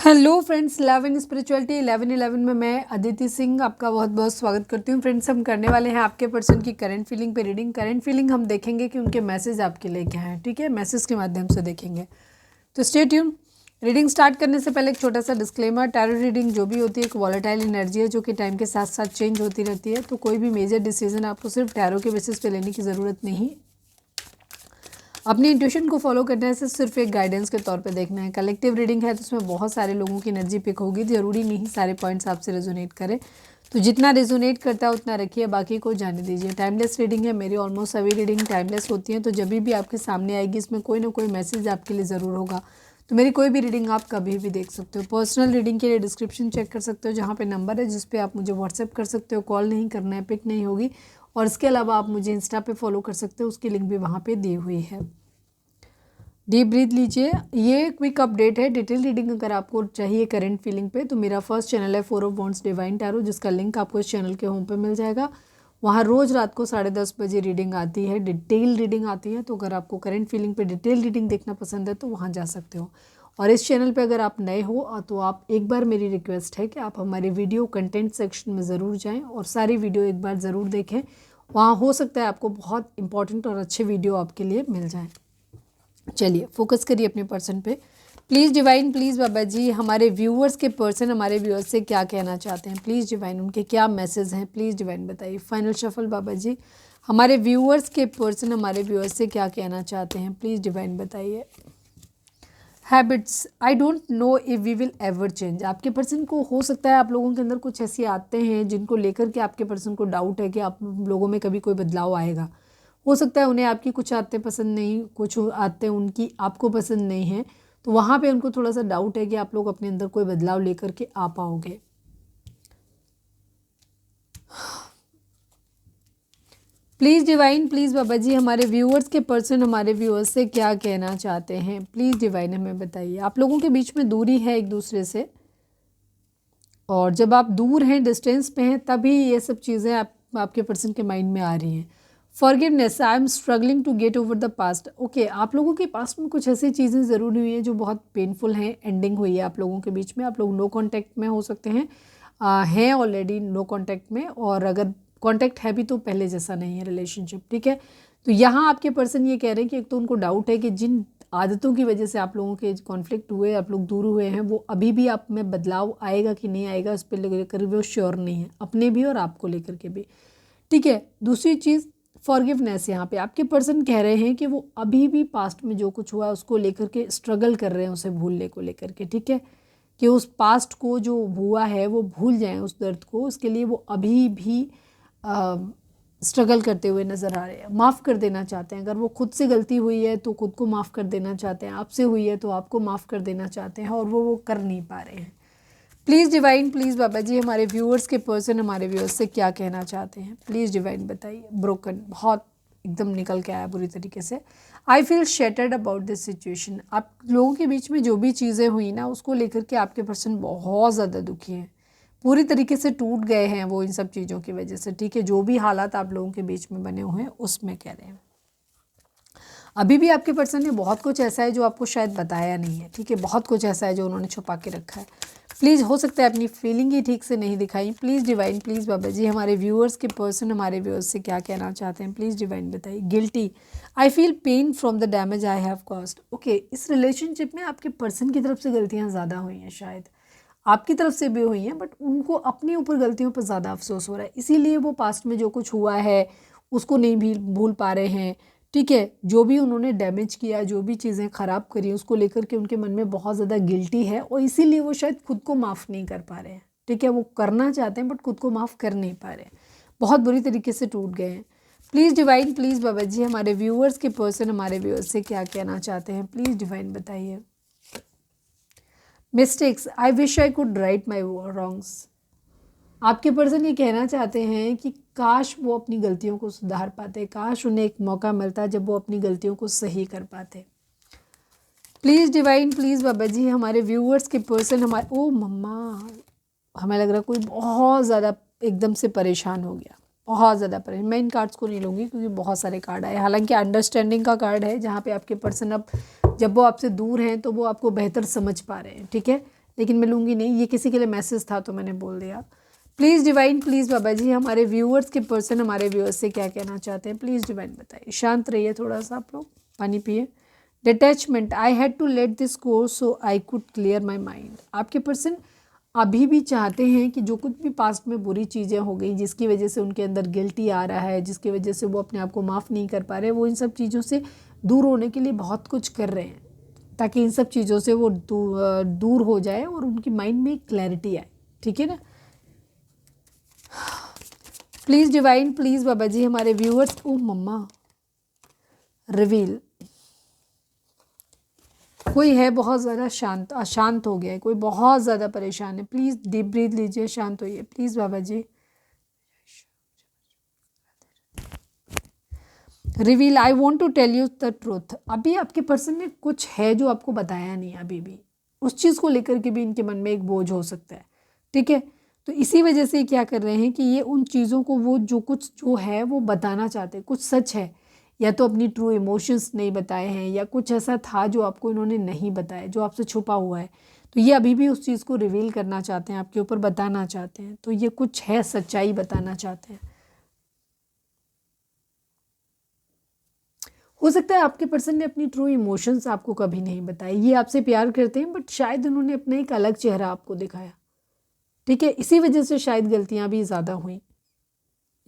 Hello friends, love in spirituality 1111 में मैं अदिति सिंह आपका बहुत बहुत स्वागत करती हूँ। फ्रेंड्स, हम करने वाले हैं आपके पर्सन की करंट फीलिंग पे रीडिंग। करंट फीलिंग हम देखेंगे कि उनके मैसेज आपके लिए क्या है, ठीक है, मैसेज के माध्यम से देखेंगे। तो स्टे ट्यून। रीडिंग स्टार्ट करने से पहले एक छोटा सा डिस्क्लेमर, टैरो रीडिंग जो भी होती है एक वॉलेटाइल एनर्जी है जो कि टाइम के साथ साथ चेंज होती रहती है। तो कोई भी मेजर डिसीजन आपको सिर्फ टैरो के बेसिस पे लेने की ज़रूरत नहीं, अपनी इंट्यूशन को फॉलो करने से सिर्फ एक गाइडेंस के तौर पे देखना है। कलेक्टिव रीडिंग है तो उसमें बहुत सारे लोगों की एनर्जी पिक होगी, ज़रूरी नहीं सारे पॉइंट्स आपसे रेजोनेट करें। तो जितना रेजोनेट करता है उतना रखिए, बाकी को जाने दीजिए। टाइमलेस रीडिंग है, मेरी ऑलमोस्ट सभी रीडिंग टाइमलेस होती हैं। तो जब भी आपके सामने आएगी इसमें कोई ना कोई मैसेज आपके लिए ज़रूर होगा। तो मेरी कोई भी रीडिंग आप कभी भी देख सकते हो। पर्सनल रीडिंग के लिए डिस्क्रिप्शन चेक कर सकते हो, जहाँ पे नंबर है जिस पे आप मुझे व्हाट्सएप कर सकते हो। कॉल नहीं करना है, पिक नहीं होगी। और इसके अलावा आप मुझे इंस्टा पे फॉलो कर सकते हो, उसकी लिंक भी वहाँ पे दी हुई है। डीप ब्रीथ लीजिए। ये क्विक अपडेट है। डिटेल रीडिंग अगर आपको चाहिए करंट फीलिंग पे तो मेरा फर्स्ट चैनल है 4 ऑफ वॉन्ड्स डिवाइन टैरो, जिसका लिंक आपको इस चैनल के होम पे मिल जाएगा। वहाँ रोज़ रात को 10:30 बजे रीडिंग आती है, डिटेल रीडिंग आती है। तो अगर आपको करंट फीलिंग पे डिटेल रीडिंग देखना पसंद है तो वहाँ जा सकते हो। और इस चैनल पे अगर आप नए हो तो आप एक बार, मेरी रिक्वेस्ट है कि आप हमारे वीडियो कंटेंट सेक्शन में ज़रूर जाएँ और सारी वीडियो एक बार ज़रूर देखें। वहाँ हो सकता है आपको बहुत इंपॉर्टेंट और अच्छे वीडियो आपके लिए मिल जाएँ। चलिए फोकस करिए अपने पर्सन पे। प्लीज़ डिवाइन, प्लीज़ बाबा जी, हमारे व्यूअर्स के पर्सन हमारे व्यूअर्स से क्या कहना चाहते हैं। प्लीज़ डिवाइन, उनके क्या मैसेज हैं, प्लीज़ डिवाइन बताइए। फाइनल शफल बाबा जी, हमारे व्यूअर्स के पर्सन हमारे व्यूअर्स से क्या कहना चाहते हैं, प्लीज़ डिवाइन बताइए। Habits, I don't know if we will ever change. आपके पर्सन को हो सकता है आप लोगों के अंदर कुछ ऐसी आते हैं जिनको लेकर के आपके पर्सन को डाउट है कि आप लोगों में कभी कोई बदलाव आएगा। हो सकता है उन्हें आपकी कुछ आदतें पसंद नहीं, कुछ आदतें उनकी आपको पसंद नहीं हैं। तो वहाँ पे उनको थोड़ा सा डाउट है कि आप लोग अपने अंदर कोई बदलाव लेकर के आ पाओगे। प्लीज़ डिवाइन, प्लीज़ बाबा जी, हमारे व्यूअर्स के पर्सन हमारे व्यूअर्स से क्या कहना चाहते हैं, प्लीज़ डिवाइन हमें बताइए। आप लोगों के बीच में दूरी है एक दूसरे से, और जब आप दूर हैं, डिस्टेंस पे हैं, तभी ये सब चीज़ें आपके पर्सन के माइंड में आ रही हैं। Forgiveness, I am struggling to get over the past. Okay, आप लोगों के पास्ट में कुछ ऐसी चीज़ें ज़रूर हुई हैं जो बहुत पेनफुल हैं, एंडिंग हुई है आप लोगों के बीच में। आप लोग नो कांटेक्ट में हो सकते हैं, हैं ऑलरेडी नो कांटेक्ट में, और अगर कांटेक्ट है भी तो पहले जैसा नहीं है रिलेशनशिप, ठीक है। तो यहाँ आपके पर्सन ये कह रहे हैं कि एक तो उनको डाउट है कि जिन आदतों की वजह से आप लोगों के कॉन्फ्लिक्ट हुए, आप लोग दूर हुए हैं, वो अभी भी आप में बदलाव आएगा कि नहीं आएगा इस पर लेकर वो श्योर नहीं है, अपने भी और आपको लेकर के भी, ठीक है। दूसरी चीज़ फॉरगिवनेस, यहाँ पे आपके पर्सन कह रहे हैं कि वो अभी भी पास्ट में जो कुछ हुआ उसको लेकर के स्ट्रगल कर रहे हैं, उसे भूलने को लेकर के, ठीक है, कि उस पास्ट को जो हुआ है वो भूल जाएं, उस दर्द को। उसके लिए वो अभी भी स्ट्रगल करते हुए नज़र आ रहे हैं। माफ़ कर देना चाहते हैं, अगर वो खुद से गलती हुई है तो खुद को माफ़ कर देना चाहते हैं, आपसे हुई है तो आपको माफ़ कर देना चाहते हैं, और वो कर नहीं पा रहे हैं। प्लीज़ डिवाइन, प्लीज़ बाबा जी, हमारे व्यूअर्स के पर्सन हमारे व्यूअर्स से क्या कहना चाहते हैं, प्लीज़ डिवाइन बताइए। ब्रोकन, बहुत एकदम निकल के आया बुरी तरीके से। I feel shattered about this situation. आप लोगों के बीच में जो भी चीज़ें हुई ना, उसको लेकर के आपके पर्सन बहुत ज़्यादा दुखी हैं, पूरी तरीके से टूट गए हैं वो इन सब चीज़ों की वजह से, ठीक है। जो भी हालात आप लोगों के बीच में बने हुए हैं उसमें कह रहे हैं। अभी भी आपके पर्सन ने बहुत कुछ ऐसा है जो आपको शायद बताया नहीं है, ठीक है, बहुत कुछ ऐसा है जो उन्होंने छुपा के रखा है। प्लीज़, हो सकता है अपनी फीलिंग ही ठीक से नहीं दिखाई। प्लीज़ डिवाइन, प्लीज़ बाबा जी, हमारे व्यूअर्स के पर्सन हमारे व्यूअर्स से क्या कहना चाहते हैं, प्लीज़ डिवाइन बताइए। Guilty, I feel pain from the damage I have caused. Okay, इस रिलेशनशिप में आपके पर्सन की तरफ से गलतियाँ ज़्यादा हुई हैं, शायद आपकी तरफ से भी हुई हैं, बट उनको अपने ऊपर गलतियों पर ज़्यादा अफसोस हो रहा है, इसीलिए वो पास्ट में जो कुछ हुआ है उसको नहीं भी भूल पा रहे हैं, ठीक है। जो भी उन्होंने डैमेज किया, जो भी चीज़ें ख़राब करी, उसको लेकर के उनके मन में बहुत ज़्यादा गिल्टी है, और इसीलिए वो शायद खुद को माफ़ नहीं कर पा रहे हैं, ठीक है। वो करना चाहते हैं बट खुद को माफ़ कर नहीं पा रहे हैं, बहुत बुरी तरीके से टूट गए हैं। प्लीज़ डिवाइन, प्लीज़ बाबा जी, हमारे व्यूअर्स के पर्सन हमारे व्यूअर्स से क्या कहना चाहते हैं, प्लीज़ डिवाइन बताइए। Mistakes, I wish I could write my wrongs. आपके पर्सन ये कहना चाहते हैं कि काश वो अपनी गलतियों को सुधार पाते, काश उन्हें एक मौका मिलता जब वो अपनी गलतियों को सही कर पाते। प्लीज़ डिवाइन, प्लीज़ बाबा जी, हमारे व्यूअर्स के पर्सन हमारे, ओ मम्मा, हमें लग रहा है कोई बहुत ज़्यादा एकदम से परेशान हो गया, बहुत ज़्यादा परेशान। मैं इन कार्ड्स को नहीं लूँगी क्योंकि बहुत सारे कार्ड आए, हालांकि अंडरस्टैंडिंग का कार्ड है, जहाँ पे आपके पर्सन अब जब वो आपसे दूर हैं तो वो आपको बेहतर समझ पा रहे हैं, ठीक है। लेकिन मैं लूँगी नहीं, ये किसी के लिए मैसेज था तो मैंने बोल दिया। प्लीज़ डिवाइन, प्लीज़ बाबा जी हमारे व्यूअर्स के पर्सन हमारे व्यूअर्स से क्या कहना चाहते हैं, प्लीज़ डिवाइन बताइए। शांत रहिए थोड़ा सा, आप लोग पानी पिए। Detachment, I had to let this go so I could clear my mind. आपके पर्सन अभी भी चाहते हैं कि जो कुछ भी पास्ट में बुरी चीज़ें हो गई, जिसकी वजह से उनके अंदर गिल्टी आ रहा है, जिसकी वजह से वो अपने आप को माफ़ नहीं कर पा रहे, वो इन सब चीज़ों से दूर होने के लिए बहुत कुछ कर रहे हैं ताकि इन सब चीज़ों से वो दूर हो जाए और उनकी माइंड में क्लैरिटी आए। ठीक है ना। प्लीज़ डिवाइन, प्लीज़ बाबा जी हमारे व्यूअर्स, ओ मम्मा रिवील, कोई है बहुत ज़्यादा अशांत हो गया है, कोई बहुत ज़्यादा परेशान है। प्लीज़ डीप ब्रीथ लीजिए, शांत होइए please Baba ji. Reveal, I want to tell you the truth. अभी आपके पर्सन ने कुछ है जो आपको बताया नहीं अभी भी, उस चीज़ को लेकर के भी इनके मन में एक बोझ हो सकता है। ठीक है, तो इसी वजह से क्या कर रहे हैं कि ये उन चीज़ों को वो जो है वो बताना चाहते हैं। कुछ सच है, या तो अपनी ट्रू इमोशंस नहीं बताए हैं, या कुछ ऐसा था जो आपको इन्होंने नहीं बताया, जो आपसे छुपा हुआ है। तो ये अभी भी उस चीज़ को रिवील करना चाहते हैं, आपके ऊपर बताना चाहते हैं। तो ये कुछ है, सच्चाई बताना चाहते हैं। हो सकता है आपके पर्सन ने अपनी ट्रू इमोशंस आपको कभी नहीं बताए। ये आपसे प्यार करते हैं बट शायद उन्होंने अपना एक अलग चेहरा आपको दिखाया। ठीक है, इसी वजह से शायद गलतियां भी ज़्यादा हुई,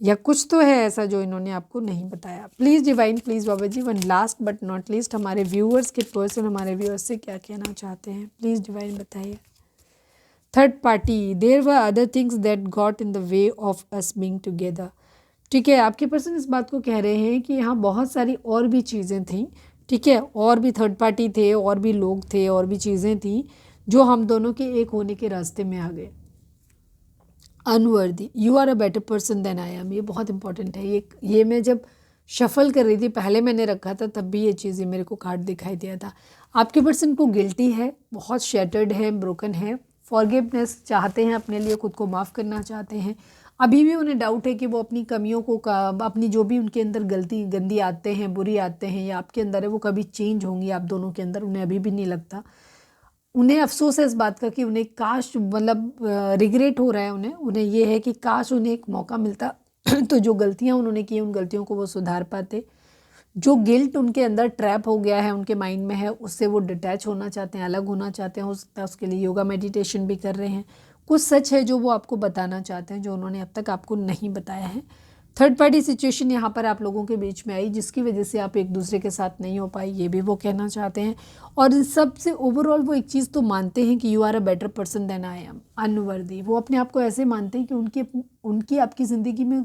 या कुछ तो है ऐसा जो इन्होंने आपको नहीं बताया। Please divine, please Baba ji one last but not least हमारे व्यूअर्स के पर्सन हमारे व्यूअर्स से क्या कहना चाहते हैं, प्लीज़ डिवाइन बताइए। Third party, there were other things that got in the way of us being together. ठीक है, आपके पर्सन इस बात को कह रहे हैं कि यहाँ बहुत सारी और भी चीज़ें थीं। ठीक है, और भी थर्ड पार्टी थे, और भी लोग थे, और भी चीज़ें थीं जो हम दोनों के एक होने के रास्ते में आ गए। Unworthy, you are a better person than I am, ये बहुत इंपॉर्टेंट है। ये मैं जब शफल कर रही थी, पहले मैंने रखा था, तब भी ये चीज़ें मेरे को कार्ड दिखाई दिया था। आपके पर्सन को गिल्टी है, बहुत शैटर्ड है, ब्रोकन है, फॉरगिवनेस चाहते हैं, अपने लिए खुद को माफ़ करना चाहते हैं। अभी भी उन्हें डाउट है कि वो अपनी कमियों को अपनी जो भी उनके अंदर गंदी आते हैं, बुरी आते हैं, या आपके अंदर है, वो कभी चेंज होंगी आप दोनों के अंदर, उन्हें अभी भी नहीं लगता। उन्हें अफसोस है इस बात का कि उन्हें काश, मतलब रिग्रेट हो रहा है उन्हें ये है कि काश उन्हें एक मौका मिलता तो जो गलतियां उन्होंने की उन गलतियों को वो सुधार पाते। जो गिल्ट उनके अंदर ट्रैप हो गया है, उनके माइंड में है, उससे वो डिटैच होना चाहते हैं, अलग होना चाहते हैं। हो सकता है उसके लिए योगा मेडिटेशन भी कर रहे हैं। कुछ सच है जो वो आपको बताना चाहते हैं, जो उन्होंने अब तक आपको नहीं बताया है। थर्ड पार्टी सिचुएशन यहाँ पर आप लोगों के बीच में आई, जिसकी वजह से आप एक दूसरे के साथ नहीं हो पाए, ये भी वो कहना चाहते हैं। और इन सब से ओवरऑल वो एक चीज़ तो मानते हैं कि you are a better person than I am, unworthy. वो अपने आप को ऐसे मानते हैं कि उनकी आपकी ज़िंदगी में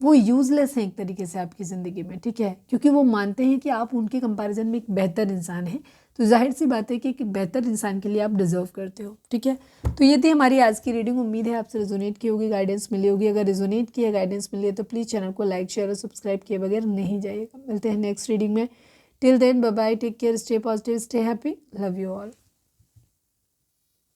वो यूज़लेस हैं एक तरीके से आपकी ज़िंदगी में। ठीक है, क्योंकि वो मानते हैं कि आप उनके कंपैरिजन में एक बेहतर इंसान हैं। तो जाहिर सी बात है कि एक बेहतर इंसान के लिए आप डिज़र्व करते हो। ठीक है, तो ये थी हमारी आज की रीडिंग। उम्मीद है आपसे रेजोनेट की होगी, गाइडेंस मिली होगी। अगर रेजोनेट की है, गाइडेंस मिली है, तो प्लीज़ चैनल को लाइक, शेयर और सब्सक्राइब किए बगैर नहीं जाइएगा। मिलते हैं नेक्स्ट रीडिंग में। Till then bye bye, take care, stay positive, stay happy, love you all.